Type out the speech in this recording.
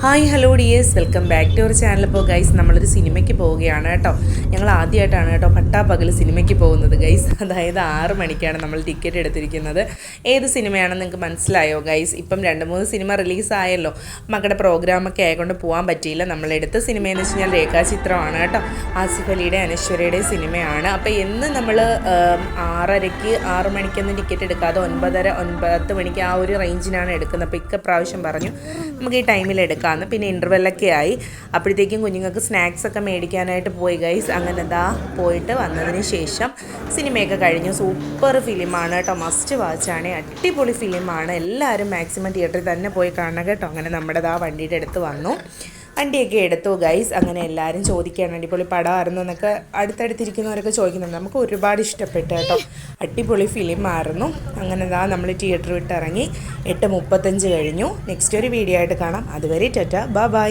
Hi hello dears, welcome back to our channel. ഇപ്പോൾ guys നമ്മളൊരു സിനിമയ്ക്ക് പോവുകയാണ് കേട്ടോ. ഞങ്ങൾ ആദ്യമായിട്ടാണ് കേട്ടോ പട്ടാപ്പകൽ സിനിമയ്ക്ക് പോകുന്നത് ഗൈസ്. അതായത് 6 മണിക്കാണ് നമ്മൾ ടിക്കറ്റ് എടുത്തിരിക്കുന്നത്. ഏത് സിനിമയാണെന്ന് നിങ്ങൾക്ക് മനസ്സിലായോ ഗൈസ്? ഇപ്പം 2-3 സിനിമ റിലീസായല്ലോ. മക്കളുടെ പ്രോഗ്രാമൊക്കെ ആയതുകൊണ്ട് പോകാൻ പറ്റിയില്ല. നമ്മളെടുത്ത സിനിമയെന്ന് വെച്ച് കഴിഞ്ഞാൽ രേഖാചിത്രമാണ് കേട്ടോ. ആസിഫ് അലിയുടെ അനശ്വരയുടെയും സിനിമയാണ്. അപ്പോൾ എന്ന് നമ്മൾ 6 മണിക്കൊന്നും ടിക്കറ്റ് എടുക്കാതെ 9:30-9:10 മണിക്ക് ആ ഒരു റേഞ്ചിനാണ് എടുക്കുന്നത്. അപ്പോൾ ഇപ്രാവശ്യം പറഞ്ഞു നമുക്ക് ഈ ടൈമിൽ എടുക്കാം. പിന്നെ ഇൻ്റർവെല്ലൊക്കെ ആയി. അപ്പോഴത്തേക്കും കുഞ്ഞുങ്ങൾക്ക് സ്നാക്സൊക്കെ മേടിക്കാനായിട്ട് പോയി ഗൈസ്. അങ്ങനെ പോയിട്ട് വന്നതിന് ശേഷം സിനിമയൊക്കെ കഴിഞ്ഞു. സൂപ്പർ ഫിലിമാണ് കേട്ടോ, മസ്റ്റ് വാച്ചാണ്. അടിപൊളി ഫിലിമാണ്. എല്ലാവരും മാക്സിമം തിയേറ്ററിൽ തന്നെ പോയി കാണണം കേട്ടോ. അങ്ങനെ നമ്മുടെ വണ്ടിയുടെ അടുത്ത് വന്നു, വണ്ടിയൊക്കെ എടുത്തു ഗൈസ്. അങ്ങനെ എല്ലാവരും ചോദിക്കുകയാണ് അടിപൊളി പടമായിരുന്നു എന്നൊക്കെ. അടുത്തടുത്തിരിക്കുന്നവരൊക്കെ ചോദിക്കുന്നുണ്ട്. നമുക്ക് ഒരുപാട് ഇഷ്ടപ്പെട്ടു കേട്ടോ, അടിപൊളി ഫിലിമായിരുന്നു. അങ്ങനെ നമ്മൾ തിയേറ്റർ വിട്ടിറങ്ങി. 8:35 കഴിഞ്ഞു. നെക്സ്റ്റ് ഒരു വീഡിയോ ആയിട്ട് കാണാം. അതുവരെ ടാറ്റാ, ബൈ ബൈ.